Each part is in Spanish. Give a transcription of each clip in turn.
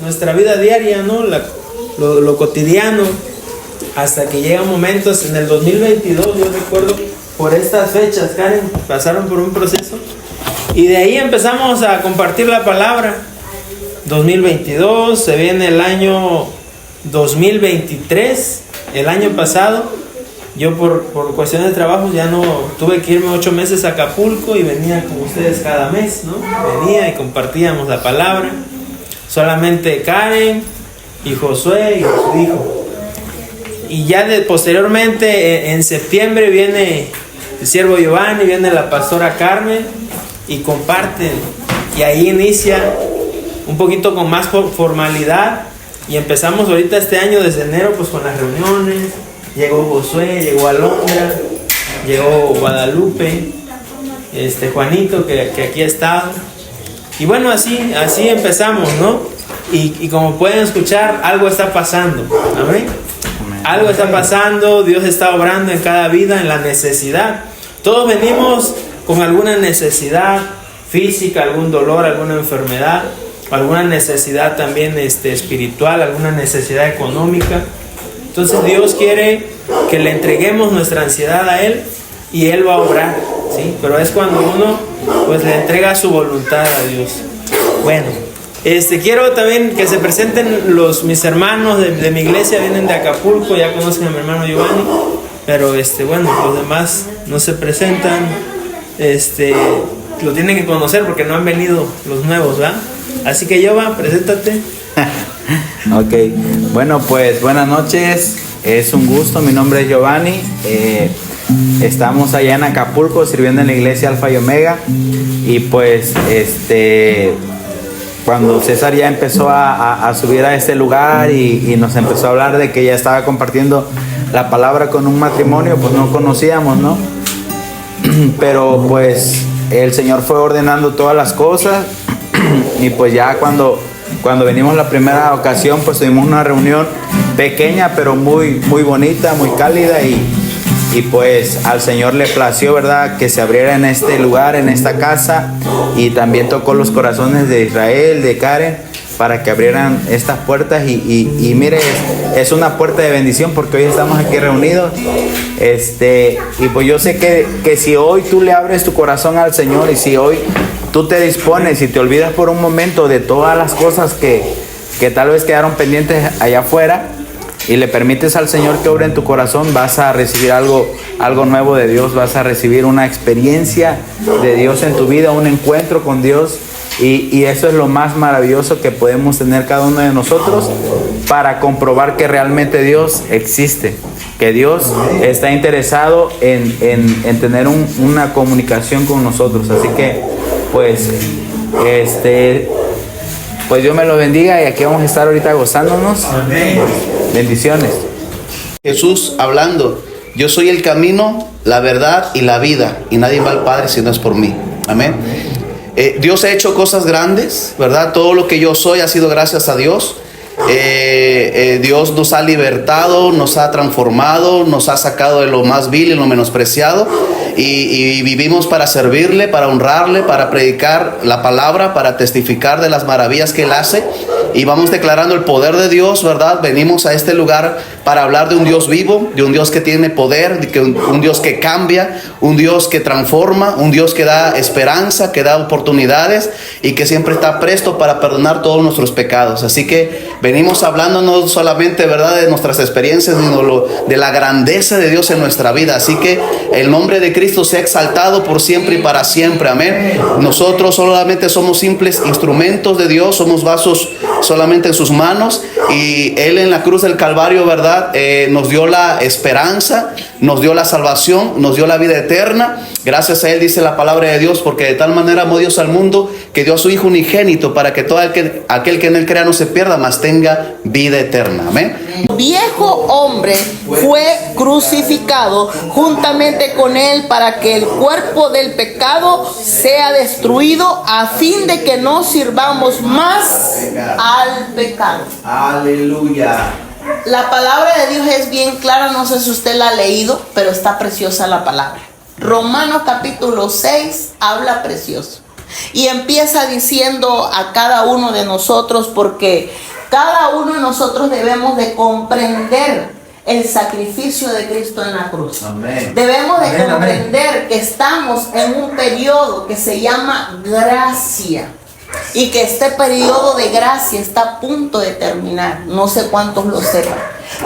nuestra vida diaria, ¿no? Lo cotidiano, hasta que llegan momentos en el 2022, yo recuerdo, por estas fechas, Karen, pasaron por un proceso, y de ahí empezamos a compartir la palabra. 2022, se viene el año 2023, el año pasado, yo por cuestiones de trabajo ya no tuve que irme 8 meses a Acapulco y venía con ustedes cada mes, ¿no? Venía y compartíamos la palabra, solamente Karen y Josué y su hijo. Y ya posteriormente en septiembre viene el siervo Giovanni, viene la pastora Carmen y comparten, y ahí inicia un poquito con más formalidad, y empezamos ahorita este año desde enero pues con las reuniones. Llegó Josué, llegó Alondra, llegó Guadalupe, Juanito que aquí ha estado, y bueno, así empezamos, ¿no? Y como pueden escuchar, algo está pasando, amén. Algo está pasando, Dios está obrando en cada vida, en la necesidad. Todos venimos con alguna necesidad física, algún dolor, alguna enfermedad, alguna necesidad también espiritual, alguna necesidad económica. Entonces Dios quiere que le entreguemos nuestra ansiedad a Él y Él va a obrar, ¿sí? Pero es cuando uno pues le entrega su voluntad a Dios. Bueno, quiero también que se presenten mis hermanos de mi iglesia, vienen de Acapulco, ya conocen a mi hermano Giovanni, pero bueno, los demás no se presentan, lo tienen que conocer porque no han venido los nuevos, ¿verdad? Así que Giovanni, preséntate. Ok, bueno, pues buenas noches, es un gusto, mi nombre es Giovanni, estamos allá en Acapulco sirviendo en la iglesia Alfa y Omega, y pues cuando César ya empezó a subir a este lugar y nos empezó a hablar de que ya estaba compartiendo la palabra con un matrimonio, pues no conocíamos, ¿no? Pero pues el Señor fue ordenando todas las cosas, y pues ya cuando venimos la primera ocasión, pues tuvimos una reunión pequeña pero muy bonita, muy cálida, y pues al Señor le plació, ¿verdad?, que se abriera en este lugar, en esta casa, y también tocó los corazones de Israel, de Karen, para que abrieran estas puertas, y mire, es una puerta de bendición porque hoy estamos aquí reunidos, y pues yo sé que si hoy tú le abres tu corazón al Señor, y si hoy tú te dispones y te olvidas por un momento de todas las cosas que tal vez quedaron pendientes allá afuera, y le permites al Señor que obre en tu corazón, vas a recibir algo nuevo de Dios, vas a recibir una experiencia de Dios en tu vida, un encuentro con Dios, y eso es lo más maravilloso que podemos tener cada uno de nosotros para comprobar que realmente Dios existe, que Dios está interesado en tener una comunicación con nosotros. Así que pues pues Dios me lo bendiga, y aquí vamos a estar ahorita gozándonos. Amén. Bendiciones. Jesús hablando: yo soy el camino, la verdad y la vida, y nadie va al Padre si no es por mí. Amén. Dios ha hecho cosas grandes, ¿verdad? Todo lo que yo soy ha sido gracias a Dios. Dios nos ha libertado, nos ha transformado, nos ha sacado de lo más vil y lo menospreciado, y vivimos para servirle, para honrarle, para predicar la palabra, para testificar de las maravillas que Él hace, y vamos declarando el poder de Dios, ¿verdad? Venimos a este lugar para hablar de un Dios vivo, de un Dios que tiene poder, de un Dios que cambia, un Dios que transforma, un Dios que da esperanza, que da oportunidades, y que siempre está presto para perdonar todos nuestros pecados. Así que venimos hablando no solamente, ¿verdad?, de nuestras experiencias, sino de la grandeza de Dios en nuestra vida. Así que el nombre de Cristo sea exaltado por siempre y para siempre. Amén. Nosotros solamente somos simples instrumentos de Dios, somos vasos solamente en sus manos, y Él en la cruz del Calvario, ¿verdad?, nos dio la esperanza, nos dio la salvación, nos dio la vida eterna. Gracias a Él, dice la palabra de Dios, porque de tal manera amó Dios al mundo que dio a su Hijo unigénito, para que todo aquel que en Él crea no se pierda, mas tenga vida eterna. Amén. El viejo hombre fue crucificado juntamente con Él para que el cuerpo del pecado sea destruido, a fin de que no sirvamos más al pecado. Aleluya. La palabra de Dios es bien clara, no sé si usted la ha leído, pero está preciosa la palabra. Romanos capítulo 6 habla precioso. Y empieza diciendo a cada uno de nosotros, porque cada uno de nosotros debemos de comprender el sacrificio de Cristo en la cruz. Amén. Debemos de Amén, comprender que estamos en un periodo que se llama gracia. Y que este periodo de gracia está a punto de terminar. No sé cuántos lo sepan,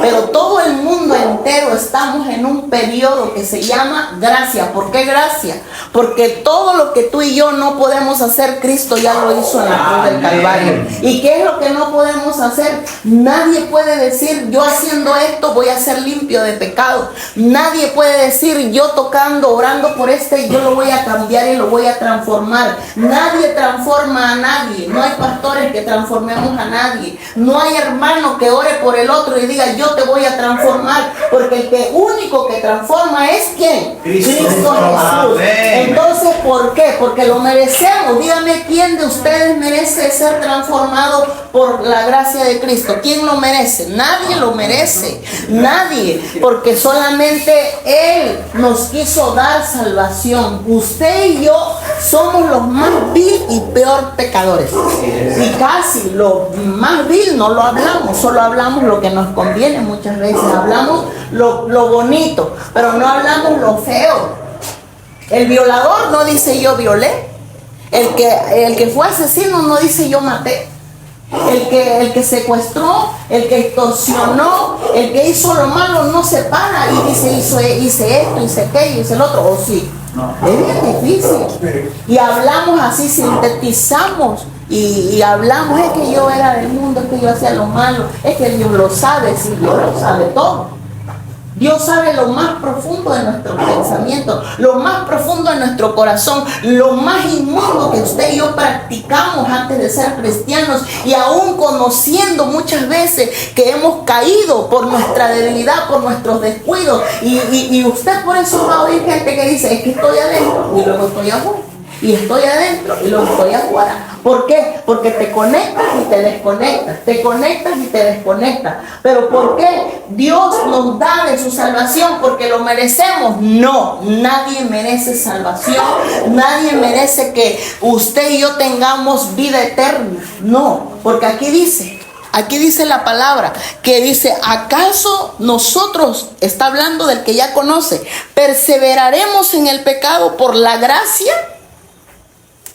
pero todo el mundo entero estamos en un periodo que se llama gracia. ¿Por qué gracia? Porque todo lo que tú y yo no podemos hacer, Cristo ya lo hizo en la cruz del Calvario. ¿Y qué es lo que no podemos hacer? Nadie puede decir, yo haciendo esto voy a ser limpio de pecado. Nadie puede decir, yo tocando, orando por yo lo voy a cambiar y lo voy a transformar. Nadie transforma a nadie. No hay pastores que transformemos a nadie. No hay hermano que ore por el otro y diga, yo te voy a transformar, porque el único que transforma es ¿quién? Cristo Jesús. Amén. Entonces, ¿por qué? Porque lo merecemos. Dígame, ¿quién de ustedes merece ser transformado por la gracia de Cristo? ¿Quién lo merece? Nadie lo merece. Nadie. Porque solamente Él nos quiso dar salvación. Usted y yo somos los más vil y peor pecadores. Y casi lo más vil no lo hablamos, solo hablamos lo que nos conviene. Muchas veces hablamos lo bonito, pero no hablamos lo feo. El violador no dice yo violé. El que fue asesino no dice yo maté. El que secuestró, el que extorsionó, el que hizo lo malo no se para y dice hice esto, hice aquello, hice el otro. ¿O sí? No. Es bien difícil. Y hablamos así, sintetizamos y hablamos, es que yo era del mundo, es que yo hacía lo malo, es que Dios lo sabe, sí, Dios lo sabe todo. Dios sabe lo más profundo de nuestro pensamiento, lo más profundo de nuestro corazón, lo más inmundo que usted y yo practicamos antes de ser cristianos, y aún conociendo muchas veces que hemos caído por nuestra debilidad, por nuestros descuidos, y usted por eso va a oír gente que dice, es que estoy adentro y luego estoy afuera. Y estoy adentro y luego estoy afuera. ¿Por qué? Porque te conectas y te desconectas. Te conectas y te desconectas. ¿Pero por qué? Dios nos da de su salvación porque lo merecemos. No, nadie merece salvación. Nadie merece que usted y yo tengamos vida eterna. No, porque aquí dice la palabra, que dice, ¿acaso nosotros, está hablando del que ya conoce, perseveraremos en el pecado por la gracia?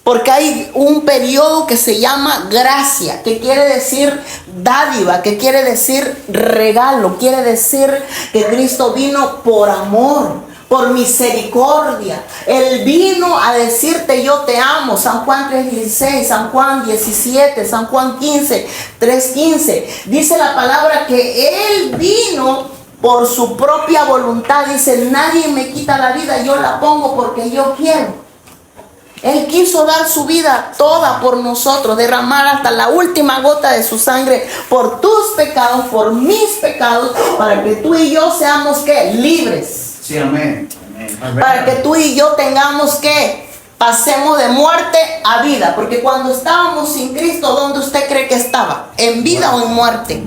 Porque hay un periodo que se llama gracia, que quiere decir dádiva, que quiere decir regalo, quiere decir que Cristo vino por amor, por misericordia. Él vino a decirte yo te amo. San Juan 3:16, San Juan 17, San Juan 15, 3:15. Dice la palabra que Él vino por su propia voluntad. Dice, nadie me quita la vida, yo la pongo porque yo quiero. Él quiso dar su vida toda por nosotros, derramar hasta la última gota de su sangre por tus pecados, por mis pecados, para que tú y yo seamos ¿qué? Libres. Sí, amén. Para que tú y yo tengamos que pasemos de muerte a vida, porque cuando estábamos sin Cristo, ¿dónde usted cree que estaba? ¿En vida o en muerte?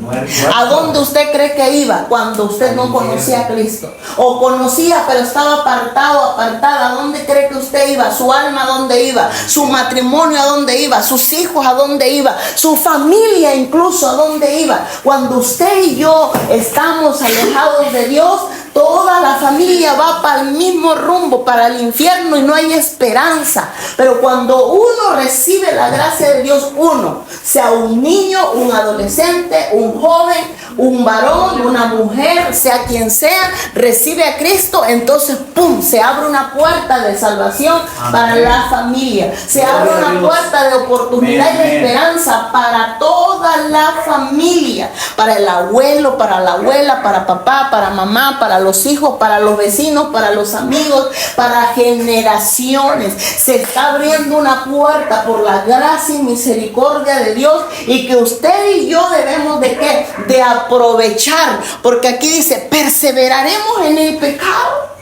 ¿A dónde usted cree que iba cuando usted no conocía a Cristo? O conocía pero estaba apartada, ¿a dónde cree que usted iba? ¿Su alma a dónde iba? ¿Su matrimonio a dónde iba? ¿Sus hijos a dónde iba? ¿Su familia incluso a dónde iba? Cuando usted y yo estamos alejados de Dios, toda la familia va para el mismo rumbo, para el infierno, y no hay esperanza. Pero cuando uno recibe la gracia de Dios, uno, sea un niño, un adolescente, un joven, un varón, una mujer, sea quien sea, recibe a Cristo, entonces ¡pum! Se abre una puerta de salvación. Amén. Para la familia. Se abre una puerta de oportunidad. Amén. Y de esperanza para toda la familia. Para el abuelo, para la abuela, para papá, para mamá, para los hijos, para los vecinos, para los amigos, para generaciones. Se está abriendo una puerta por la gracia y misericordia de Dios, y que usted y yo debemos de ¿qué? De aprovechar, porque aquí dice, perseveraremos en el pecado.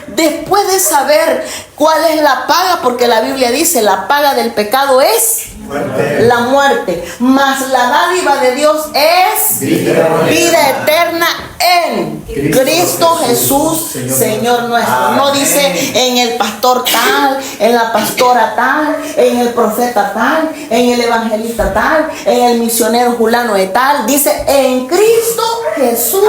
Después de saber cuál es la paga, porque la Biblia dice, la paga del pecado es la muerte, mas la dádiva de Dios es vida eterna en Cristo Jesús, Señor nuestro. No dice en el pastor tal, en la pastora tal, en el profeta tal, en el evangelista tal, en el misionero fulano de tal. Dice en Cristo Jesús,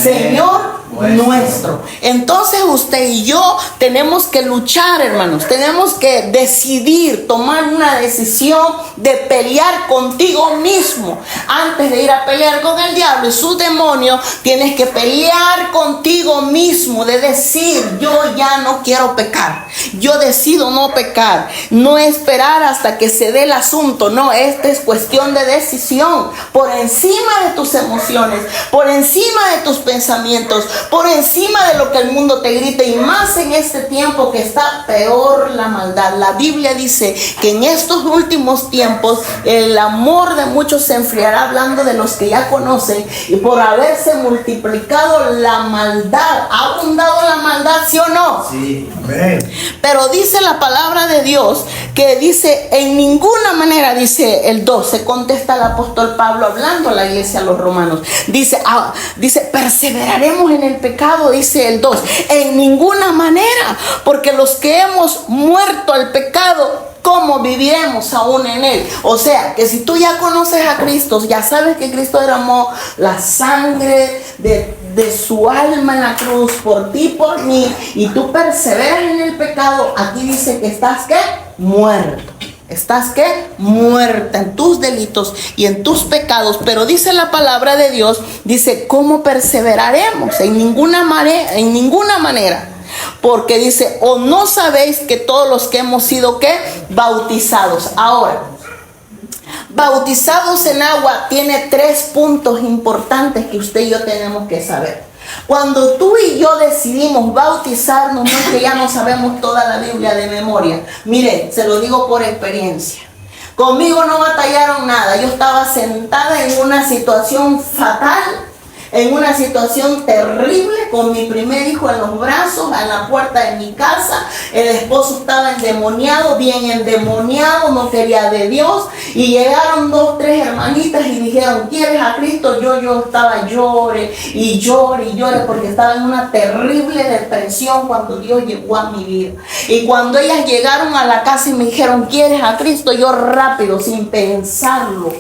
Señor nuestro. Entonces usted y yo tenemos que luchar, hermanos. Tenemos que decidir, tomar una decisión de pelear contigo mismo. Antes de ir a pelear con el diablo y sus demonios, tienes que pelear contigo mismo, de decir, yo ya no quiero pecar. Yo decido no pecar. No esperar hasta que se dé el asunto. No, esta es cuestión de decisión. Por encima de tus emociones, por encima de tus pensamientos, por encima de lo que el mundo te grita, y más en este tiempo que está peor la maldad. La Biblia dice que en estos últimos tiempos el amor de muchos se enfriará, hablando de los que ya conocen, y por haberse multiplicado la maldad. ¿Ha abundado la maldad, sí o no? Sí, amén. Pero dice la palabra de Dios que dice, en ninguna manera, dice el 12, contesta el apóstol Pablo hablando a la iglesia, a los romanos. Dice, perseveraremos en el pecado, dice el 2. En ninguna manera, porque los que hemos muerto al pecado, ¿cómo viviremos aún en él? O sea, que si tú ya conoces a Cristo, ya sabes que Cristo derramó la sangre de su alma en la cruz por ti, por mí, y tú perseveras en el pecado, aquí dice que estás, ¿qué? Muerto. Estás, ¿qué? Muerta en tus delitos y en tus pecados. Pero dice la palabra de Dios, dice, ¿cómo perseveraremos? En ninguna manera. Porque dice, o no sabéis que todos los que hemos sido, ¿qué? Bautizados. Ahora, bautizados en agua tiene 3 puntos importantes que usted y yo tenemos que saber. Cuando tú y yo decidimos bautizarnos, no es que ya no sabemos toda la Biblia de memoria. Mire, se lo digo por experiencia. Conmigo no batallaron nada. Yo estaba sentada en una situación fatal, en una situación terrible, con mi primer hijo en los brazos, a la puerta de mi casa. El esposo estaba endemoniado, bien endemoniado, no quería de Dios. Y llegaron 2, 3 hermanitas y dijeron, ¿quieres a Cristo? Yo estaba llore y llore y llore, porque estaba en una terrible depresión cuando Dios llegó a mi vida. Y cuando ellas llegaron a la casa y me dijeron, ¿quieres a Cristo? Yo rápido, sin pensarlo,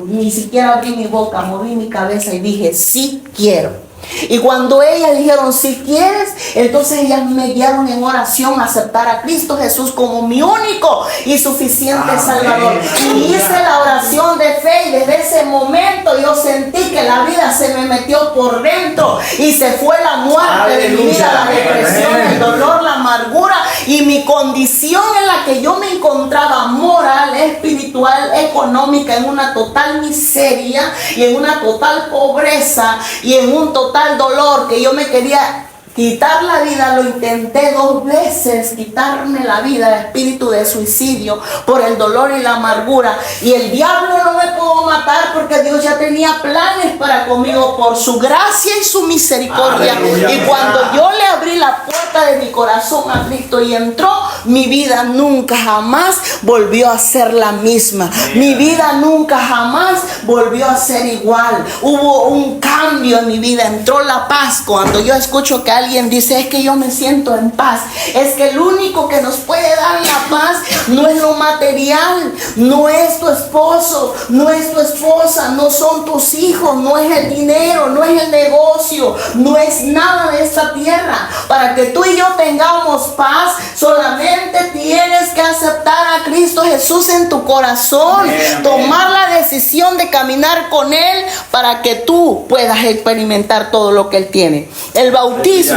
ni siquiera abrí mi boca, moví mi cabeza y dije, sí quiero. Y cuando ellas dijeron, si quieres, entonces ellas me guiaron en oración a aceptar a Cristo Jesús como mi único y suficiente Salvador. Y hice la oración de fe, y desde ese momento yo sentí que la vida se me metió por dentro y se fue la muerte de mi vida, la depresión, el dolor, la amargura y mi condición en la que yo me encontraba, moral, espiritual, económica, en una total miseria y en una total pobreza y en un total dolor, que yo me quería quitar la vida. Lo intenté 2 veces, quitarme la vida, espíritu de suicidio, por el dolor y la amargura. Y el diablo no me pudo matar, porque Dios ya tenía planes para conmigo por su gracia y su misericordia. Aleluya. Y cuando yo le abrí la puerta de mi corazón a Cristo y entró, mi vida nunca jamás volvió a ser la misma. Mi vida nunca jamás volvió a ser igual. Hubo un cambio en mi vida, entró la paz. Cuando yo escucho que alguien dice, es que yo me siento en paz, es que el único que nos puede dar la paz no es lo material, no es tu esposo, no es tu esposa, no son tus hijos, no es el dinero, no es el negocio, no es nada de esta tierra. Para que tú y yo tengamos paz, solamente tienes que aceptar a Cristo Jesús en tu corazón, tomar la decisión de caminar con Él, para que tú puedas experimentar todo lo que Él tiene. El bautismo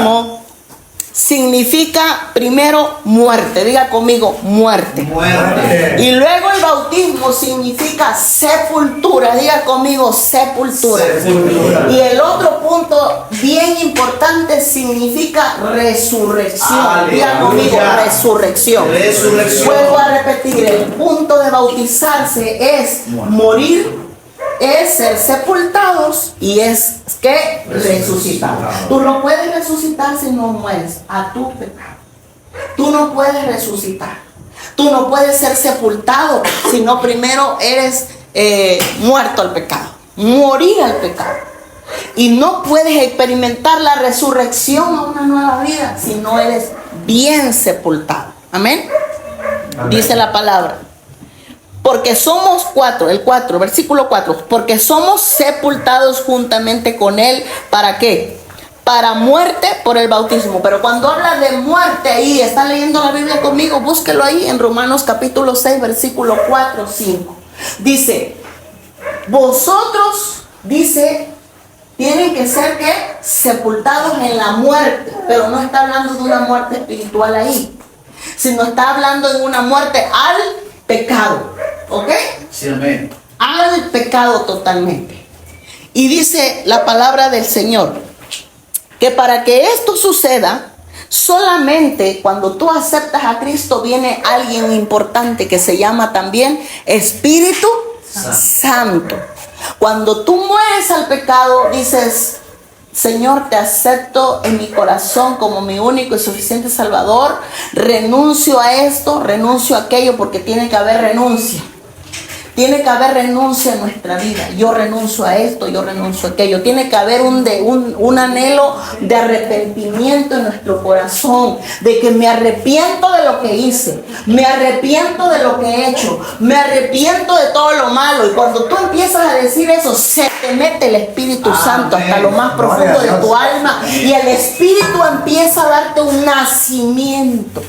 significa primero muerte. Diga conmigo, muerte. Muerte. Y luego el bautismo significa sepultura. Diga conmigo, sepultura. Sepultura. Y el otro punto bien importante significa resurrección. Diga conmigo, resurrección. Resurrección. Vuelvo a repetir, el punto de bautizarse es morir, es ser sepultados y es que resucitar. Tú no puedes resucitar si no mueres a tu pecado. Tú no puedes resucitar. Tú no puedes ser sepultado si no primero eres muerto al pecado. Morir al pecado. Y no puedes experimentar la resurrección a una nueva vida si no eres bien sepultado. Amén. Dice la palabra. Porque somos versículo 4. Porque somos sepultados juntamente con Él. ¿Para qué? Para muerte por el bautismo. Pero cuando habla de muerte ahí, está leyendo la Biblia conmigo, búsquelo ahí en Romanos capítulo 6, versículo 4, 5. Dice, vosotros, dice, tienen que ser ¿qué? Sepultados en la muerte. Pero no está hablando de una muerte espiritual ahí, sino está hablando de una muerte al pecado. ¿Ok? Sí, amén. Al pecado totalmente. Y dice la palabra del Señor que para que esto suceda, solamente cuando tú aceptas a Cristo viene alguien importante que se llama también Espíritu Santo. Cuando tú mueres al pecado, dices, Señor, te acepto en mi corazón como mi único y suficiente Salvador. Renuncio a esto, renuncio a aquello, porque tiene que haber renuncia. Tiene que haber renuncia en nuestra vida. Yo renuncio a esto, yo renuncio a aquello. Tiene que haber un anhelo de arrepentimiento en nuestro corazón. De que me arrepiento de lo que hice. Me arrepiento de lo que he hecho. Me arrepiento de todo lo malo. Y cuando tú empiezas a decir eso, se te mete el Espíritu Santo hasta lo más profundo de tu alma. Y el Espíritu empieza a darte un nacimiento.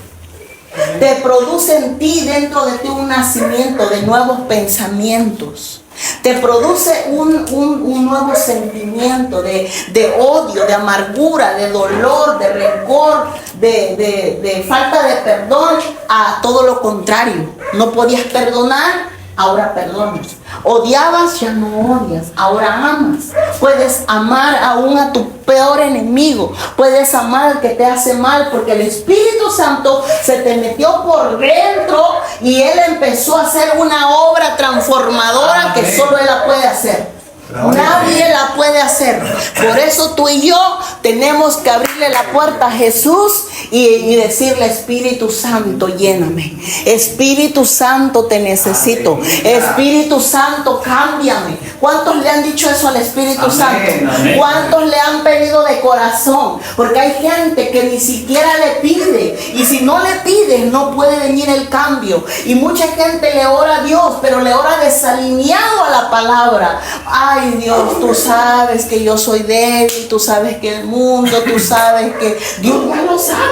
Te produce en ti, dentro de ti, un nacimiento de nuevos pensamientos. Te produce un nuevo sentimiento de odio, de amargura, de dolor, de rencor, de falta de perdón, a todo lo contrario. No podías perdonar, ahora perdonas. Odiabas, ya no odias, ahora amas. Puedes amar aún a tu peor enemigo. Puedes amar al que te hace mal, porque el Espíritu Santo se te metió por dentro y Él empezó a hacer una obra transformadora que solo Él la puede hacer. Nadie la puede hacer. Por eso tú y yo tenemos que abrirle la puerta a Jesús y decirle, Espíritu Santo, lléname. Espíritu Santo, te necesito. Espíritu Santo, cámbiame. ¿Cuántos le han dicho eso al Espíritu Santo? ¿Cuántos le han pedido de corazón? Porque hay gente que ni siquiera le pide. Y si no le pides, no puede venir el cambio. Y mucha gente le ora a Dios, pero le ora desalineado a la palabra. Ay, Dios, tú sabes que yo soy débil, tú sabes que el mundo, tú sabes que Dios ya lo sabe.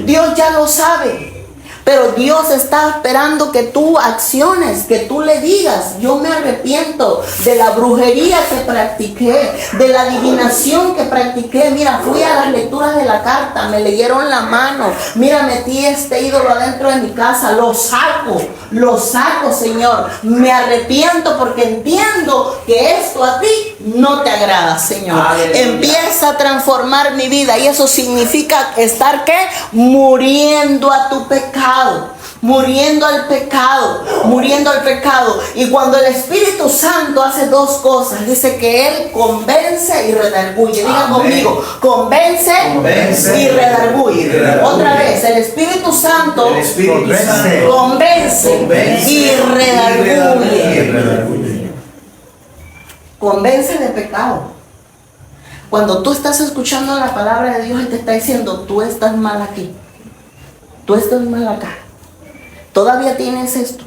Dios ya lo sabe. Pero Dios está esperando que tú acciones, que tú le digas, yo me arrepiento de la brujería que practiqué, de la adivinación que practiqué. Mira, fui a las lecturas de la carta, me leyeron la mano. Mira, metí este ídolo adentro de mi casa, lo saco, Señor. Me arrepiento porque entiendo que esto a ti no te agrada, Señor. Aleluya. Empieza a transformar mi vida, y eso significa estar, ¿qué? Muriendo a tu pecado. Muriendo al pecado. Y cuando el Espíritu Santo hace dos cosas, dice que Él convence y redarguye. Diga conmigo, convence y redarguye. Otra vez, el Espíritu Santo convence y redarguye. Convence de pecado. Cuando tú estás escuchando la palabra de Dios, Él te está diciendo, tú estás mal aquí. Tú estás mal acá. Todavía tienes esto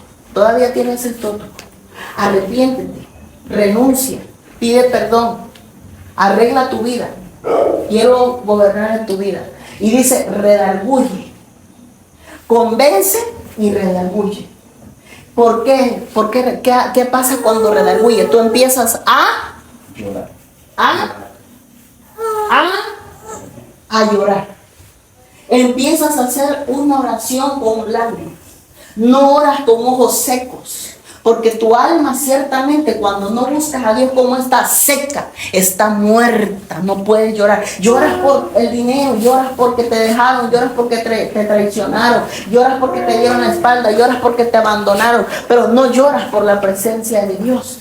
otro. Arrepiéntete, renuncia, pide perdón, arregla tu vida. Quiero gobernar en tu vida. Y dice, redarguye. Convence y redarguye. ¿Por qué? ¿Qué pasa cuando redarguye? Tú empiezas a llorar. A llorar. Empiezas a hacer una oración con lágrimas. No oras con ojos secos. Porque tu alma ciertamente, cuando no buscas a Dios, como está seca, está muerta, no puedes llorar. Lloras por el dinero, lloras porque te dejaron, lloras porque te traicionaron, lloras porque te dieron la espalda, lloras porque te abandonaron, pero no lloras por la presencia de Dios.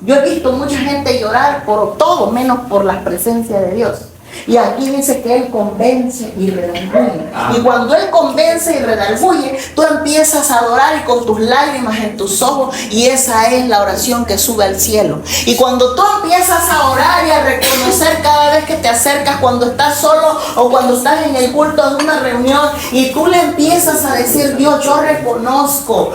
Yo he visto mucha gente llorar por todo menos por la presencia de Dios. Y aquí dice que Él convence y redarguye. Y cuando Él convence y redarguye, tú empiezas a adorar y con tus lágrimas en tus ojos, y esa es la oración que sube al cielo. Y cuando tú empiezas a orar y a reconocer cada vez que te acercas, cuando estás solo o cuando estás en el culto de una reunión, y tú le empiezas a decir: Dios, yo reconozco,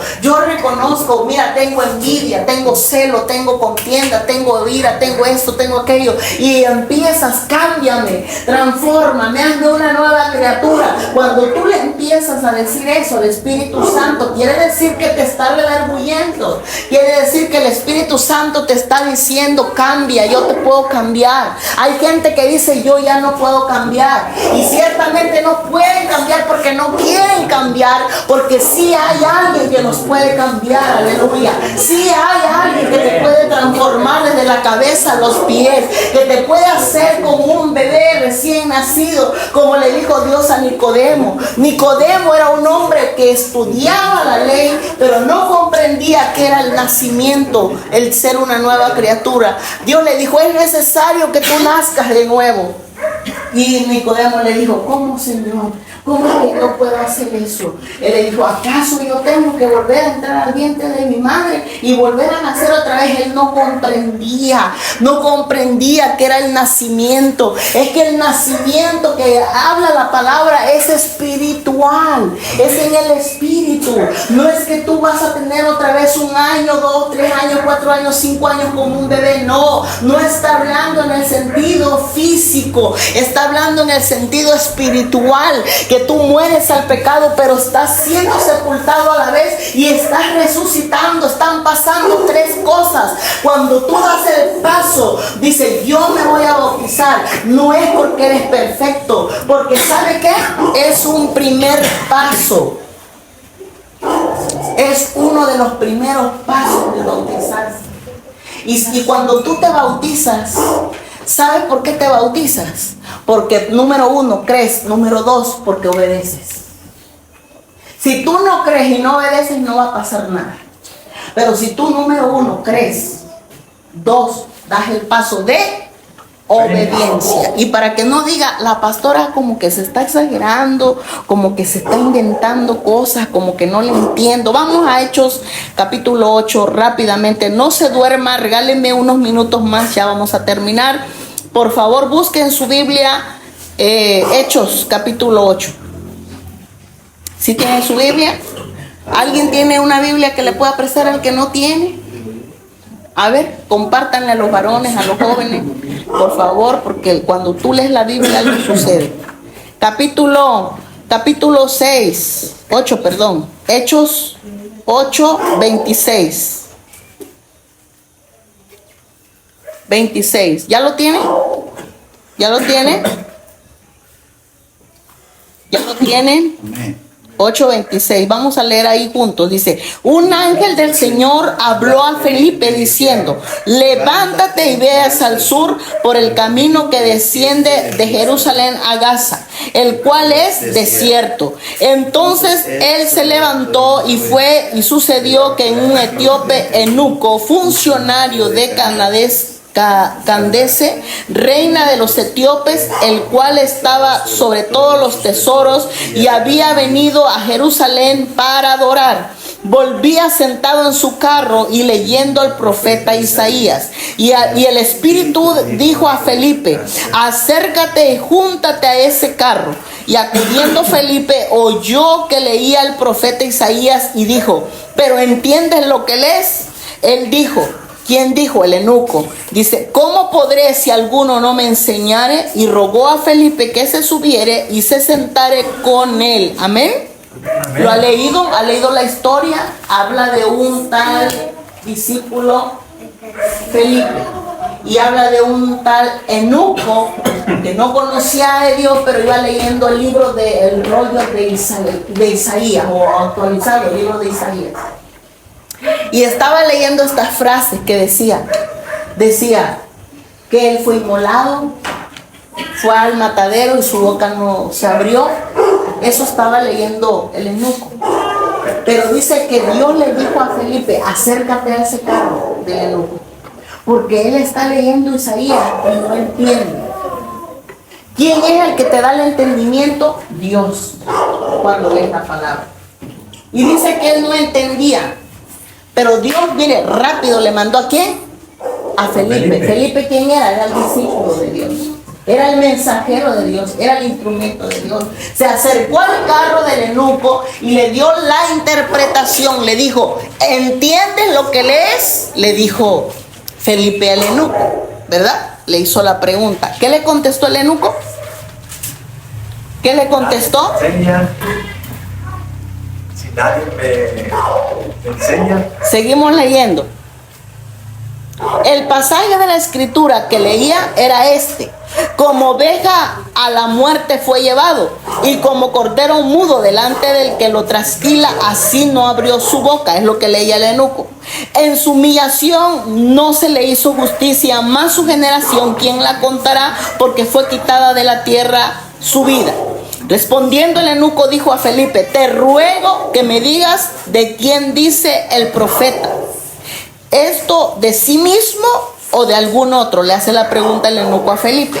mira, tengo envidia, tengo celo, tengo contienda, tengo ira, tengo esto, tengo aquello, y empiezas: cámbiame, transfórmame, hazme una nueva criatura. Cuando tú le empiezas a decir eso al Espíritu Santo, quiere decir que te está redarguyendo, quiere decir que el Espíritu Santo te está diciendo: cambia, yo te puedo cambiar. Hay gente que dice: yo ya no puedo cambiar, y ciertamente no pueden cambiar porque no quieren cambiar, porque sí hay alguien que nos puede cambiar, aleluya. Sí hay alguien que te puede transformar desde la cabeza a los pies, que te puede hacer como un bebé recién nacido, como le dijo Dios a Nicodemo. Nicodemo era un hombre que estudiaba la ley, pero no comprendía que era el nacimiento, el ser una nueva criatura. Dios le dijo: es necesario que tú nazcas de nuevo. Y Nicodemo le dijo: ¿cómo, Señor? ¿Cómo es que yo puedo hacer eso? Él le dijo: ¿acaso yo tengo que volver a entrar al vientre de mi madre y volver a nacer otra vez? Él no comprendía que era el nacimiento. Es que el nacimiento que habla la palabra es espiritual, es en el espíritu. No es que tú vas a tener otra vez 1 año, 2, 3 años, 4 años, 5 años como un bebé. No está hablando en el sentido físico, está hablando en el sentido espiritual, que tú mueres al pecado, pero estás siendo sepultado a la vez y estás resucitando. Están pasando 3 cosas. Cuando tú das el paso, dice: yo me voy a bautizar, no es porque eres perfecto, porque ¿sabe qué? Es un primer paso. Es uno de los primeros pasos de bautizarse. Y cuando tú te bautizas, ¿sabes por qué te bautizas? Porque número 1, crees. Número 2, porque obedeces. Si tú no crees y no obedeces, no va a pasar nada. Pero si tú, número 1, crees, 2, das el paso de obediencia. Y para que no diga: la pastora como que se está exagerando, como que se está inventando cosas, como que no le entiendo. Vamos a Hechos capítulo 8 rápidamente. No se duerma, regálenme unos minutos más, ya vamos a terminar. Por favor, busquen su Biblia, Hechos capítulo 8. ¿Sí tienen su Biblia? ¿Alguien tiene una Biblia que le pueda prestar al que no tiene? A ver, compártanle a los varones, a los jóvenes, por favor, porque cuando tú lees la Biblia algo sucede. Capítulo 8, Hechos 8, 26. 26. ¿Ya lo tiene? ¿Ya lo tiene? ¿Ya lo tienen? 8:26. Vamos a leer ahí juntos. Dice: un ángel del Señor habló a Felipe diciendo: levántate y veas al sur por el camino que desciende de Jerusalén a Gaza, el cual es desierto. Entonces él se levantó y fue, y sucedió que un etíope eunuco, funcionario de Candace, reina de los etíopes, el cual estaba sobre todos los tesoros y había venido a Jerusalén para adorar, volvía sentado en su carro y leyendo al profeta Isaías. Y el Espíritu dijo a Felipe: acércate y júntate a ese carro. Y acudiendo Felipe, oyó que leía el profeta Isaías y dijo: ¿pero entiendes lo que lees? Él dijo: ¿quién dijo? El eunuco. Dice: ¿cómo podré si alguno no me enseñare? Y rogó a Felipe que se subiere y se sentare con él. Amén. ¿Lo ha leído? ¿Ha leído la historia? Habla de un tal discípulo Felipe. Y habla de un tal eunuco que no conocía de Dios, pero iba leyendo el libro del rollo de Isaías, o actualizado el libro de Isaías. Y estaba leyendo estas frases que decía que él fue inmolado, fue al matadero y su boca no se abrió. Eso estaba leyendo el eunuco. Pero dice que Dios le dijo a Felipe: acércate a ese carro del eunuco, porque él está leyendo Isaías y no entiende. ¿Quién es el que te da el entendimiento? Dios, cuando lees la palabra. Y dice que él no entendía. Pero Dios, mire, rápido le mandó ¿a quién? A Felipe. Felipe, ¿quién era? Era el discípulo de Dios. Era el mensajero de Dios, era el instrumento de Dios. Se acercó al carro del eunuco y le dio la interpretación. Le dijo, ¿entiendes lo que lees? Le dijo Felipe al eunuco, ¿verdad? Le hizo la pregunta. ¿Qué le contestó el eunuco? ¿Qué le contestó? Si nadie me enseña. Seguimos leyendo. El pasaje de la escritura que leía era este: como oveja a la muerte fue llevado, y como cordero mudo delante del que lo trasquila, así no abrió su boca. Es lo que leía el eunuco. En su humillación no se le hizo justicia, más su generación, ¿quién la contará? Porque fue quitada de la tierra su vida. Respondiendo el eunuco dijo a Felipe, te ruego que me digas de quién dice el profeta. ¿Esto de sí mismo o de algún otro? Le hace la pregunta el eunuco a Felipe.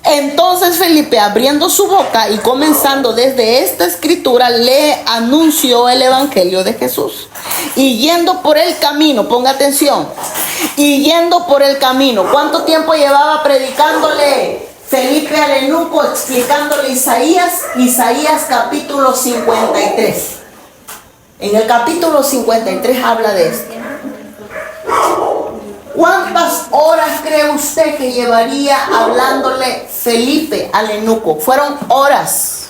Entonces Felipe, abriendo su boca y comenzando desde esta escritura, le anunció el evangelio de Jesús. Y yendo por el camino, ponga atención, y yendo por el camino, ¿cuánto tiempo llevaba predicándole Felipe al eunuco, explicándole Isaías capítulo 53? En el capítulo 53 habla de esto. ¿Cuántas horas cree usted que llevaría hablándole Felipe al eunuco? Fueron horas.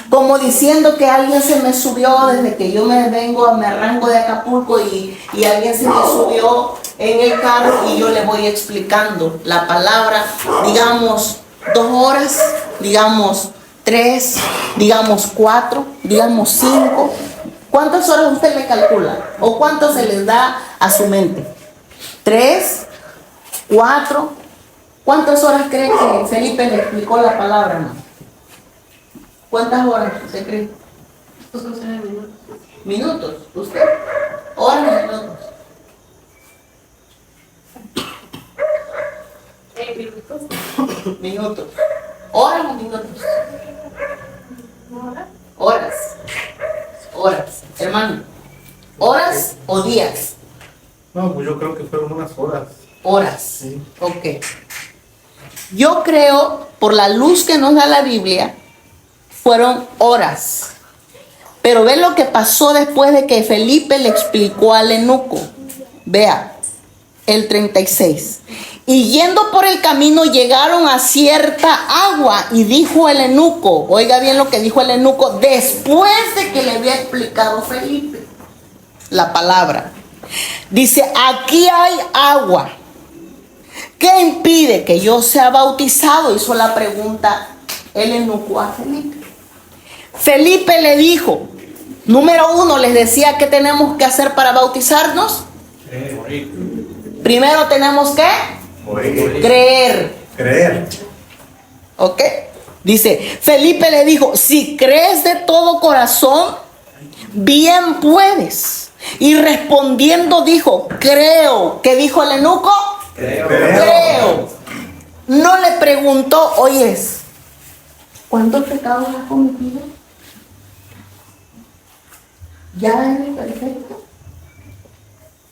Como diciendo que alguien se me subió desde que yo me arranco de Acapulco y alguien se me subió en el carro y yo le voy explicando la palabra, digamos 2 horas, digamos 3, digamos 4, digamos 5. ¿Cuántas horas usted le calcula? ¿O cuánto se les da a su mente? 3, 4. ¿Cuántas horas cree que Felipe le explicó la palabra, no? ¿Cuántas horas usted cree? ¿Minutos? ¿Usted? ¿Horas o minutos? Minutos. ¿Horas o minutos? Horas. Hermano. ¿Horas o días? No, pues yo creo que fueron unas horas. Horas. Sí. Ok. Yo creo, por la luz que nos da la Biblia, fueron horas. Pero ve lo que pasó después de que Felipe le explicó al eunuco. Vea, el 36. Y yendo por el camino llegaron a cierta agua y dijo el eunuco, oiga bien lo que dijo el eunuco después de que le había explicado Felipe la palabra. Dice, aquí hay agua. ¿Qué impide que yo sea bautizado? Hizo la pregunta el eunuco a Felipe. Felipe le dijo, número 1, les decía que tenemos que hacer para bautizarnos. Primero tenemos que creer. ¿Ok? Dice, Felipe le dijo, si crees de todo corazón, bien puedes. Y respondiendo dijo, creo. ¿Qué dijo el eunuco? Creo. No le preguntó, oyes, ¿cuántos pecados has cometido? ¿Ya eres perfecto?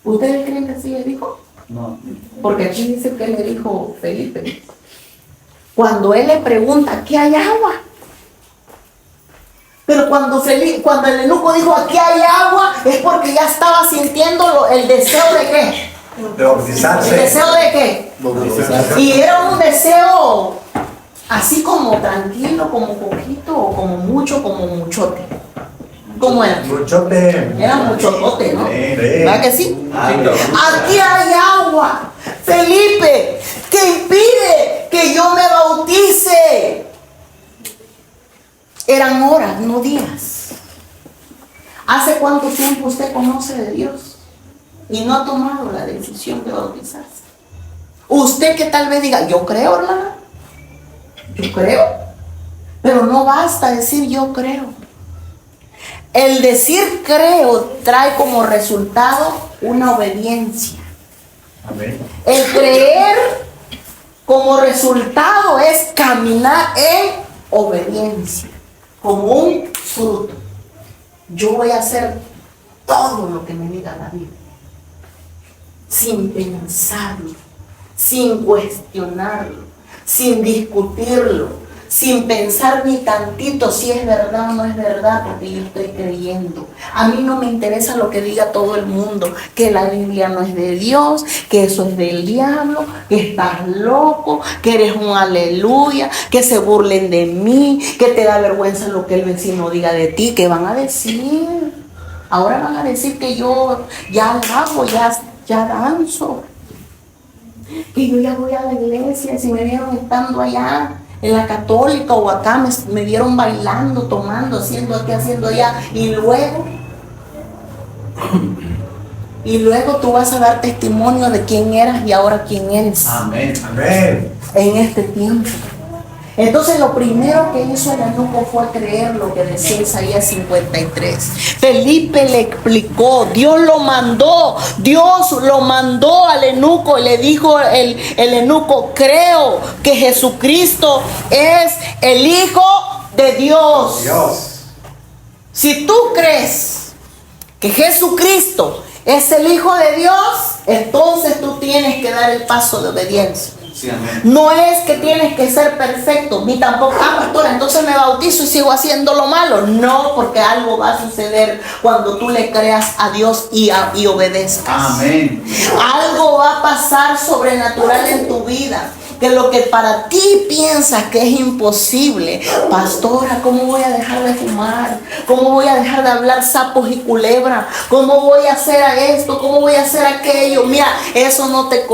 ¿Ustedes creen que así le dijo? No. Porque aquí dice que le dijo Felipe. Cuando él le pregunta, ¿aquí hay agua? Pero cuando el eunuco dijo, aquí hay agua, es porque ya estaba sintiendo el deseo de ¿qué? De bautizarse. ¿El deseo de qué? Bautizarse. Y era un deseo así como tranquilo, como poquito, o como mucho, como muchote. ¿Cómo era? Muchote. Era muchotote, ¿no? Sí. ¿Verdad que sí? Aquí hay agua. Felipe, ¿qué impide que yo me bautice? Eran horas, no días. ¿Hace cuánto tiempo usted conoce de Dios y no ha tomado la decisión de bautizarse? Usted que tal vez diga, yo creo, hermana, yo creo, pero no basta decir yo creo. El decir creo trae como resultado una obediencia. Amén. El creer como resultado es caminar en obediencia, como un fruto. Yo voy a hacer todo lo que me diga la Biblia, sin pensarlo, sin cuestionarlo, sin discutirlo, sin pensar ni tantito si es verdad o no es verdad, porque yo estoy creyendo. A mí no me interesa lo que diga todo el mundo, que la Biblia no es de Dios, que eso es del diablo, que estás loco, que eres un aleluya, que se burlen de mí, que te da vergüenza lo que el vecino diga de ti. ¿Qué van a decir? Ahora van a decir que yo ya hago, ya danzo, que yo ya voy a la iglesia. Si me vieron estando allá en la católica o acá, me vieron bailando, tomando, haciendo aquí, haciendo allá, y luego tú vas a dar testimonio de quién eras y ahora quién eres. Amén. Amén. En este tiempo. Entonces lo primero que hizo el eunuco fue creer lo que decía Isaías 53. Felipe le explicó, Dios lo mandó al eunuco y le dijo el eunuco: creo que Jesucristo es el Hijo de Dios. Si tú crees que Jesucristo es el Hijo de Dios, entonces tú tienes que dar el paso de obediencia. Sí, amén. No es que tienes que ser perfecto, ni tampoco, pastor, entonces me bautizo y sigo haciendo lo malo. No, porque algo va a suceder cuando tú le creas a Dios y obedezcas. Amén. Algo va a pasar sobrenatural en tu vida. Que lo que para ti piensas que es imposible, pastora, ¿cómo voy a dejar de fumar? ¿Cómo voy a dejar de hablar sapos y culebras? ¿Cómo voy a hacer esto? ¿Cómo voy a hacer aquello? Mira, eso no te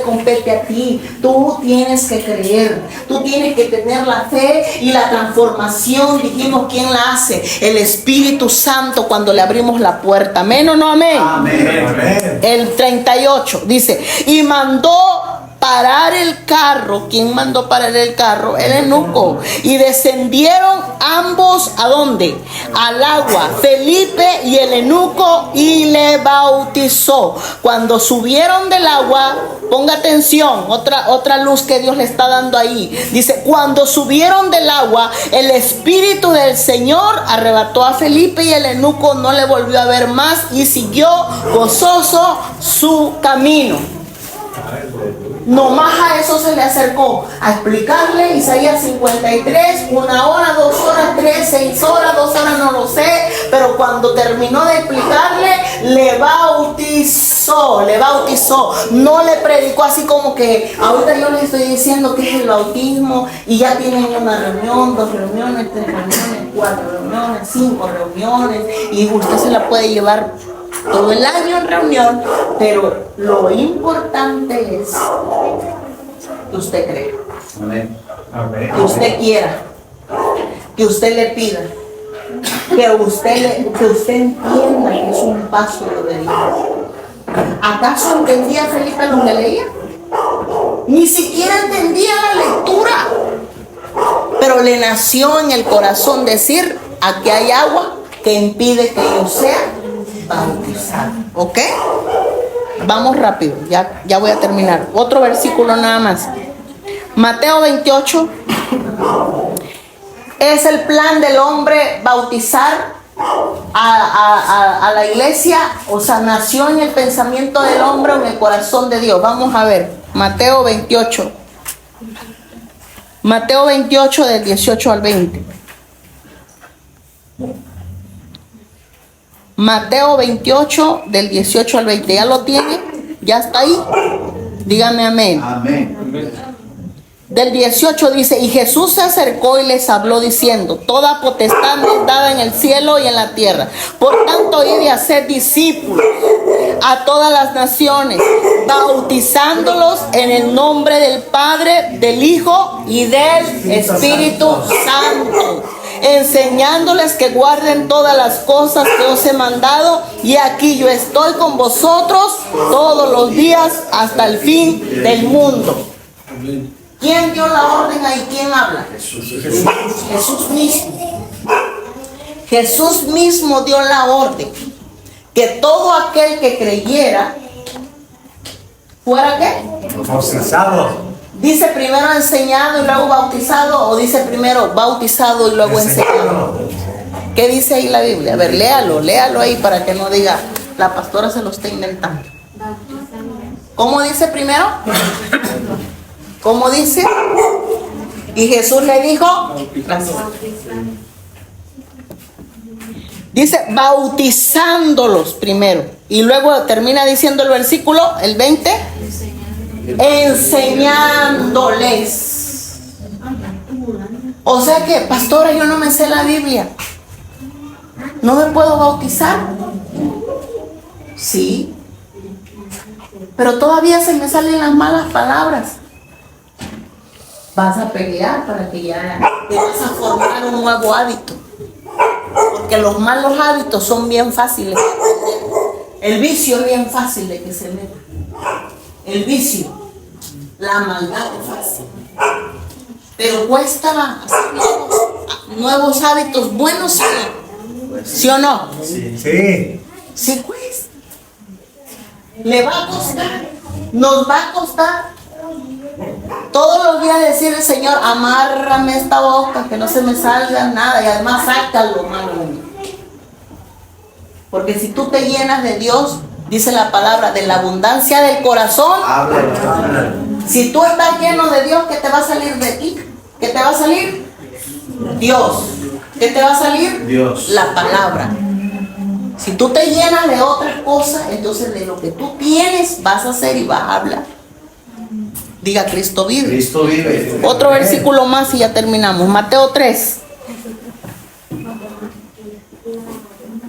compete a ti. Tú tienes que creer, tú tienes que tener la fe y la transformación. Dijimos, ¿quién la hace? El Espíritu Santo, cuando le abrimos la puerta. ¿Amén o no amén? Amén. Amén. El 38 dice, y mandó parar el carro. ¿Quién mandó parar el carro? El eunuco. Y descendieron ambos, ¿a dónde? Al agua, Felipe y el eunuco, y le bautizó. Cuando subieron del agua, ponga atención, otra luz que Dios le está dando ahí. Dice, cuando subieron del agua, el Espíritu del Señor arrebató a Felipe, y el eunuco no le volvió a ver más y siguió gozoso su camino. Nomás a eso se le acercó, a explicarle Isaías 53, 1 hora, 2 horas, 3, 6 horas, 2 horas, no lo sé, pero cuando terminó de explicarle, le bautizó, no le predicó así como que ahorita yo les estoy diciendo que es el bautismo y ya tienen una reunión, 2 reuniones, 3 reuniones, 4 reuniones, 5 reuniones, y usted se la puede llevar todo el año en reunión, pero lo importante es que usted crea, Amén. Amén. que usted quiera, que usted le pida, que usted entienda que es un paso de obediencia. ¿Acaso entendía Felipe lo que leía? Ni siquiera entendía la lectura, pero le nació en el corazón decir: aquí hay agua que impide que yo sea bautizado. ¿Ok? Vamos rápido, ya voy a terminar. Otro versículo nada más. Mateo 28. Es el plan del hombre bautizar a la iglesia. O sea, nació en el pensamiento del hombre o en el corazón de Dios. Vamos a ver. Mateo 28. Mateo 28 del 18 al 20. Mateo 28 del 18 al 20. ¿Ya lo tiene? ¿Ya está ahí? Dígame amén. Amén. Del 18 dice: y Jesús se acercó y les habló diciendo: toda potestad me es dada en el cielo y en la tierra. Por tanto, id y haced discípulos a todas las naciones, bautizándolos en el nombre del Padre, del Hijo y del Espíritu Santo, enseñándoles que guarden todas las cosas que os he mandado, y aquí yo estoy con vosotros todos los días hasta el fin del mundo. ¿Quién dio la orden ahí? ¿Quién habla? Jesús mismo. Jesús mismo dio la orden que todo aquel que creyera fuera ¿qué? Bautizado. ¿Dice primero enseñado y luego bautizado o dice primero bautizado y luego enseñado? ¿Qué dice ahí la Biblia? A ver, léalo ahí para que no diga la pastora se lo está inventando. ¿Cómo dice primero? ¿Cómo dice? Y Jesús le dijo, gracias. Dice bautizándolos primero. Y luego termina diciendo el versículo, el 20. Enseñándoles. O sea que, pastora, yo no me sé la Biblia. ¿No me puedo bautizar? Sí. Pero todavía se me salen las malas palabras. Vas a pelear para que ya te vas a formar un nuevo hábito. Porque los malos hábitos son bien fáciles de aprender. El vicio es bien fácil de que se meta. El vicio, la maldad es fácil. Pero cuesta hacer nuevos hábitos buenos, ¿sí o no? Sí. Sí cuesta. Le va a costar. Nos va a costar. Todos los días decirle, Señor, amárrame esta boca, que no se me salga nada, y además saca lo malo de mí. Porque si tú te llenas de Dios, dice la palabra, de la abundancia del corazón, si tú estás lleno de Dios, ¿qué te va a salir de ti? ¿Qué te va a salir? Dios. ¿Qué te va a salir? Dios. La palabra. Si tú te llenas de otras cosas, entonces de lo que tú tienes vas a hacer y vas a hablar. Diga, Cristo vive. Cristo vive. Otro versículo más y ya terminamos. Mateo 3.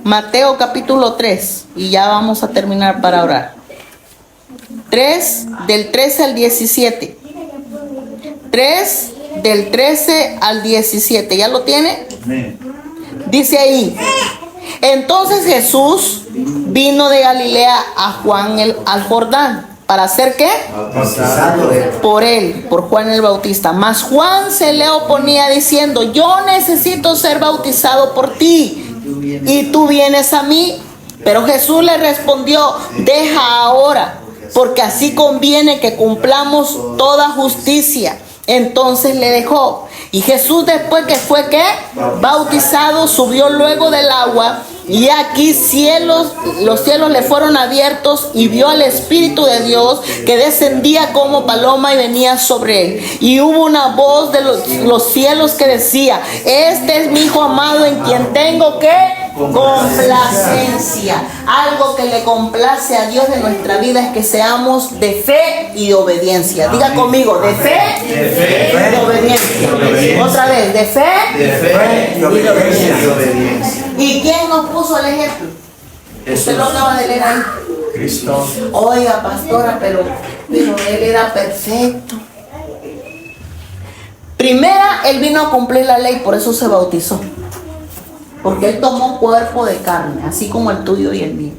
Mateo capítulo 3. Y ya vamos a terminar para orar. 3 del 13 al 17. 3 del 13 al 17. ¿Ya lo tiene? Dice ahí. Entonces Jesús vino de Galilea a Juan al Jordán. ¿Para hacer qué? Por él, por Juan el Bautista. Mas Juan se le oponía diciendo, yo necesito ser bautizado por ti, y tú vienes a mí. Pero Jesús le respondió, deja ahora, porque así conviene que cumplamos toda justicia. Entonces le dejó. Y Jesús, después que fue ¿qué? Bautizado, subió luego del agua. Y aquí los cielos le fueron abiertos y vio al Espíritu de Dios que descendía como paloma y venía sobre él. Y hubo una voz de los cielos que decía, este es mi Hijo amado en quien tengo que complacencia. Algo que le complace a Dios de nuestra vida es que seamos de fe y de obediencia. Diga conmigo, de fe y de obediencia. Otra vez, de fe y de obediencia. ¿Y quién nos puso el ejemplo? Usted lo acaba de leer ahí. Cristo. Oiga, pastora, pero él era perfecto. Primera, él vino a cumplir la ley, por eso se bautizó. Porque él tomó cuerpo de carne, así como el tuyo y el mío.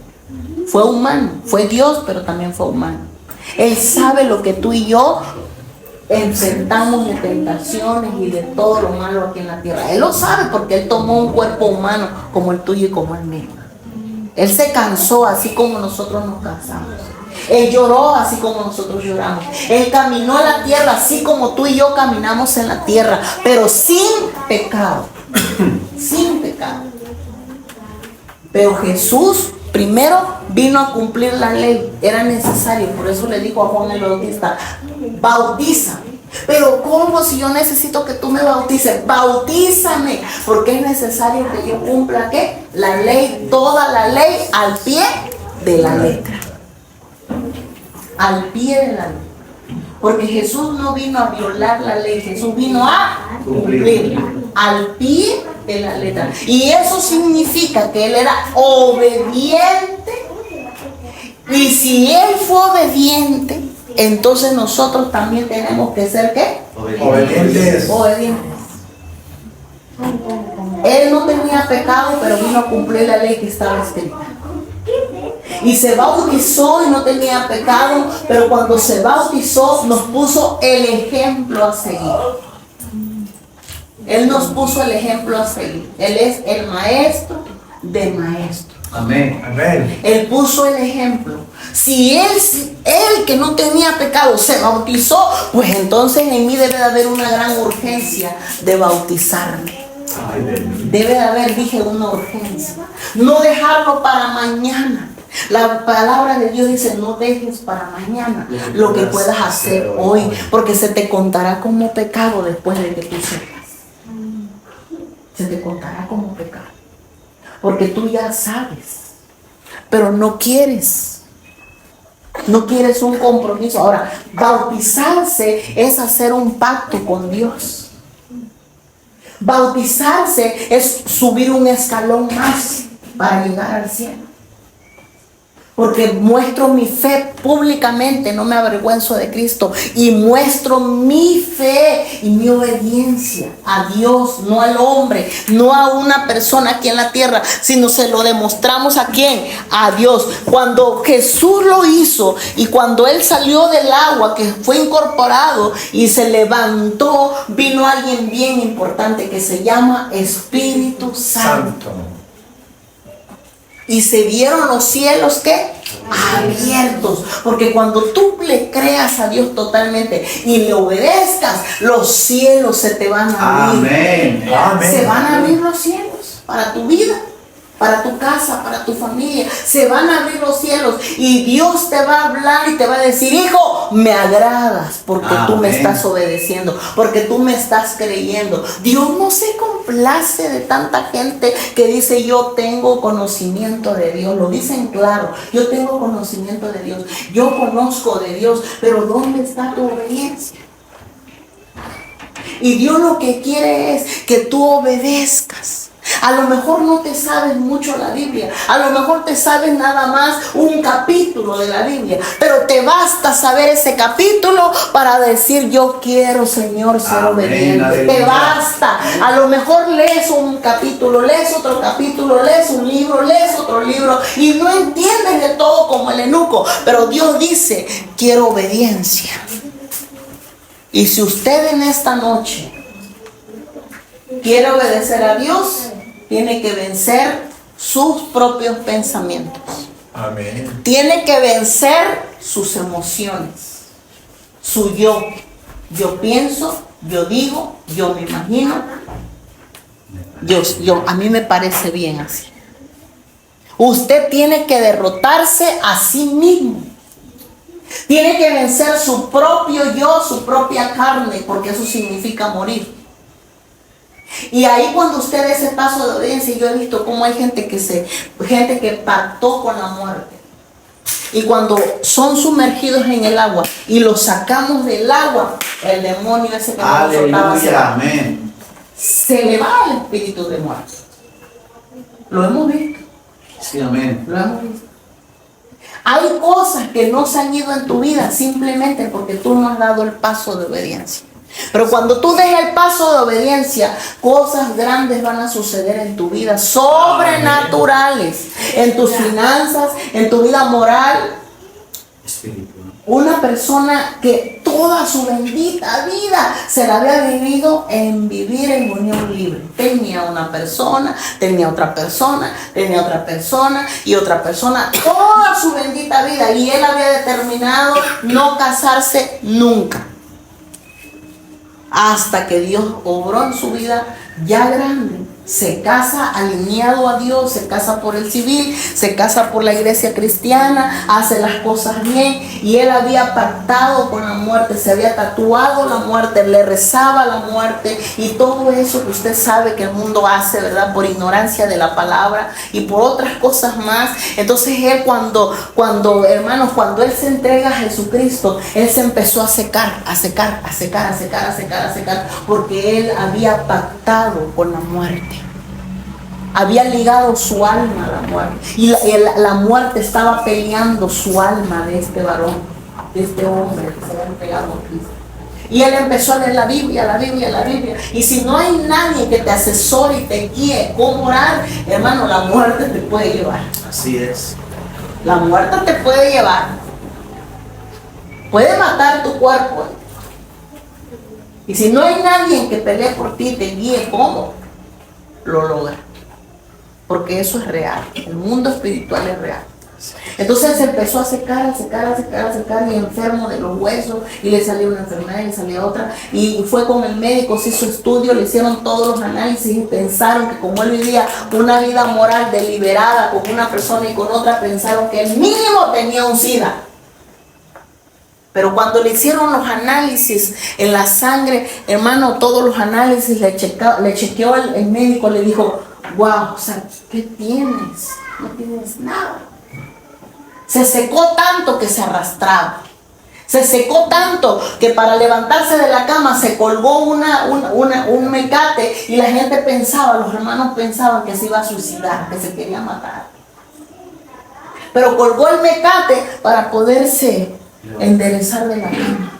Fue humano, fue Dios, pero también fue humano. Él sabe lo que tú y yo enfrentamos de tentaciones y de todo lo malo aquí en la tierra. Él lo sabe porque él tomó un cuerpo humano como el tuyo y como el mío. Él se cansó así como nosotros nos cansamos. Él lloró así como nosotros lloramos. Él caminó en la tierra así como tú y yo caminamos en la tierra, pero sin pecado. Sin pecado. Pero Jesús primero vino a cumplir la ley. Era necesario. Por eso le dijo a Juan el Bautista, bautiza. Pero ¿cómo si yo necesito que tú me bautices? Bautízame. Porque es necesario que yo cumpla ¿qué? La ley, toda la ley al pie de la letra. Al pie de la ley. Porque Jesús no vino a violar la ley, Jesús vino a cumplirla al pie de la letra. Y eso significa que él era obediente. Y si él fue obediente, entonces nosotros también tenemos que ser ¿qué? Obedientes. Obedientes. Él no tenía pecado, pero vino a cumplir la ley que estaba escrita. Y se bautizó y no tenía pecado, pero cuando se bautizó nos puso el ejemplo a seguir. Él nos puso el ejemplo a seguir. Él es el maestro de maestros. Amén. Amén. Él puso el ejemplo. Si él que no tenía pecado se bautizó, pues entonces en mí debe de haber una gran urgencia de bautizarme. Debe de haber, dije, una urgencia. No dejarlo para mañana. La palabra de Dios dice: no dejes para mañana lo que puedas hacer hoy, porque se te contará como pecado después de que tú sepas. Se te contará como pecado, porque tú ya sabes, pero no quieres. No quieres un compromiso. Ahora, bautizarse es hacer un pacto con Dios. Bautizarse es subir un escalón más para llegar al cielo. Porque muestro mi fe públicamente, no me avergüenzo de Cristo. Y muestro mi fe y mi obediencia a Dios, no al hombre, no a una persona aquí en la tierra, sino se lo demostramos a quién, a Dios. Cuando Jesús lo hizo y cuando Él salió del agua, que fue incorporado y se levantó, vino alguien bien importante que se llama Espíritu Santo. Y se vieron los cielos, ¿qué? Abiertos. Porque cuando tú le creas a Dios totalmente y le obedezcas, los cielos se te van a abrir. Amén. Amén. Se van a abrir los cielos para tu vida, para tu casa, para tu familia. Se van a abrir los cielos y Dios te va a hablar y te va a decir: hijo, me agradas porque tú me estás obedeciendo, porque tú me estás creyendo. Dios no se complace de tanta gente que dice: yo tengo conocimiento de Dios. Lo dicen claro: yo tengo conocimiento de Dios, yo conozco de Dios, pero ¿dónde está tu obediencia? Y Dios lo que quiere es que tú obedezcas. A lo mejor no te sabes mucho la Biblia, a lo mejor te sabes nada más un capítulo de la Biblia, pero te basta saber ese capítulo para decir: yo quiero, Señor, ser obediente. Te basta. A lo mejor lees un capítulo, lees otro capítulo, lees un libro, lees otro libro y no entiendes de todo como el eunuco, pero Dios dice: quiero obediencia. Y si usted en esta noche quiere obedecer a Dios, tiene que vencer sus propios pensamientos. Amén. Tiene que vencer sus emociones, su yo. Yo pienso, yo digo, yo me imagino. A mí me parece bien así. Usted tiene que derrotarse a sí mismo. Tiene que vencer su propio yo, su propia carne, porque eso significa morir. Y ahí cuando usted dé ese paso de obediencia, yo he visto cómo hay gente que pactó con la muerte. Y cuando son sumergidos en el agua y los sacamos del agua, el demonio ese que nos soltaba, Amén. se le va el espíritu de muerte. Lo hemos visto. Sí, amén. Lo hemos visto. Hay cosas que no se han ido en tu vida simplemente porque tú no has dado el paso de obediencia. Pero cuando tú des el paso de obediencia, cosas grandes van a suceder en tu vida, sobrenaturales, en tus finanzas, en tu vida moral. Una persona que toda su bendita vida se la había vivido en vivir en unión libre. Tenía una persona, tenía otra persona, tenía otra persona y otra persona, toda su bendita vida. Y él había determinado no casarse nunca. Hasta que Dios obró en su vida ya grande. Se casa alineado a Dios, se casa por el civil, se casa por la iglesia cristiana, hace las cosas bien. Y él había pactado con la muerte, se había tatuado la muerte, le rezaba la muerte y todo eso que usted sabe que el mundo hace, ¿verdad? Por ignorancia de la palabra y por otras cosas más. Entonces él hermanos, cuando él se entrega a Jesucristo, él se empezó a secar, porque él había pactado con la muerte. Había ligado su alma a la muerte. Y la muerte estaba peleando su alma de este varón, de este hombre que se había entregado a Cristo. Y él empezó a leer la Biblia. Y si no hay nadie que te asesore y te guíe cómo orar, hermano, la muerte te puede llevar. Así es. La muerte te puede llevar. Puede matar tu cuerpo. Y si no hay nadie que pelee por ti, te guíe cómo, lo logra. Porque eso es real. El mundo espiritual es real. Entonces se empezó a secar y enfermo de los huesos, y le salió una enfermedad y le salía otra, y fue con el médico, se hizo estudio, le hicieron todos los análisis y pensaron que como él vivía una vida moral deliberada con una persona y con otra, pensaron que el mínimo tenía un SIDA. Pero cuando le hicieron los análisis en la sangre, hermano, todos los análisis le chequeó el médico, le dijo, wow, o sea, ¿qué tienes? No tienes nada. Se secó tanto que se arrastraba. Se secó tanto que para levantarse de la cama se colgó un mecate, y la gente pensaba, los hermanos pensaban que se iba a suicidar, que se quería matar. Pero colgó el mecate para poderse enderezar de la cama.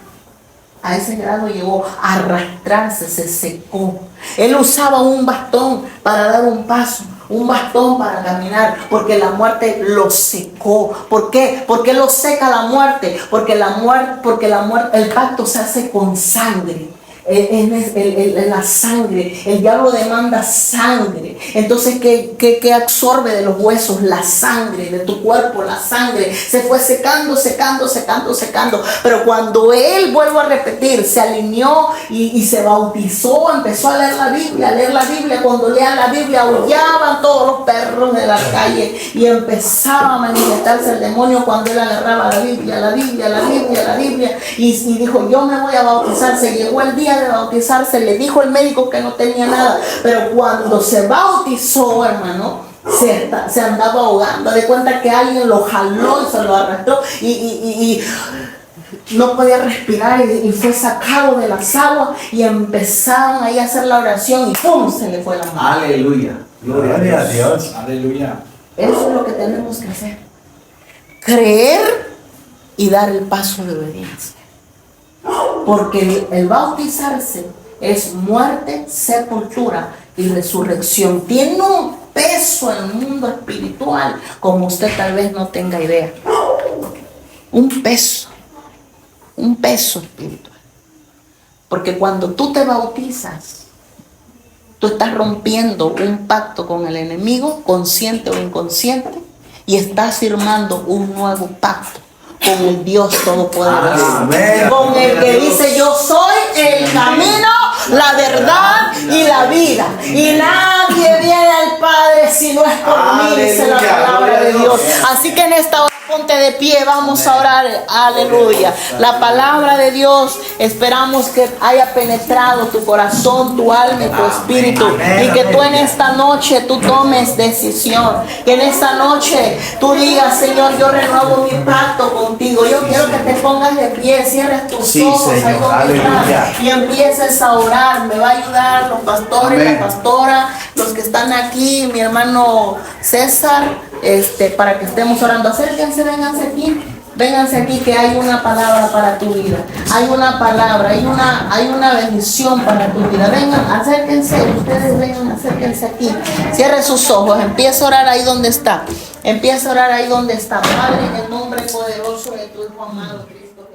A ese grado llegó a arrastrarse, se secó. Él usaba un bastón para dar un paso, un bastón para caminar, porque la muerte lo secó. ¿Por qué? Porque lo seca la muerte, porque el pacto se hace con sangre. La sangre, el diablo demanda sangre. Entonces, ¿qué absorbe de los huesos? La sangre, de tu cuerpo, la sangre. Se fue secando. Pero cuando él, vuelvo a repetir, se alineó y se bautizó, empezó a leer la Biblia. Cuando leían la Biblia, aullaban todos los perros de la calle y empezaba a manifestarse el demonio cuando él agarraba la Biblia. Y dijo, yo me voy a bautizar. Se llegó el día de bautizarse, le dijo el médico que no tenía nada, pero cuando se bautizó, hermano, se andaba ahogando. De cuenta que alguien lo jaló y se lo arrastró y no podía respirar, y fue sacado de las aguas, y empezaron ahí a hacer la oración y ¡pum! Se le fue la mano. Aleluya. Gloria a Dios. Aleluya. Eso es lo que tenemos que hacer: creer y dar el paso de obediencia. Porque el bautizarse es muerte, sepultura y resurrección. Tiene un peso en el mundo espiritual como usted tal vez no tenga idea. Un peso espiritual. Porque cuando tú te bautizas, tú estás rompiendo un pacto con el enemigo, consciente o inconsciente, y estás firmando un nuevo pacto con el Dios Todopoderoso. Amén. Con el que dice: yo soy el camino, la verdad y la vida. Y nadie viene al Padre si no es por mí, dice la palabra de Dios. Así que en esta hora ponte de pie, vamos a orar. Aleluya. La palabra de Dios, esperamos que haya penetrado tu corazón, tu alma y tu espíritu. Y que tú en esta noche tú tomes decisión. Que en esta noche tú digas: Señor, yo renuevo mi pacto contigo. Yo quiero que te pongas de pie, cierres tus ojos, Señor. ahí donde estás, y empieces a orar. Me va a ayudar los pastores, la pastora, los que están aquí, mi hermano César, para que estemos orando. Acérquense, vénganse aquí, que hay una palabra para tu vida. Hay una palabra, hay una bendición para tu vida. Vengan, acérquense, ustedes vengan, acérquense aquí. Cierre sus ojos, empieza a orar ahí donde está. Padre, en el nombre poderoso de tu Hijo amado Cristo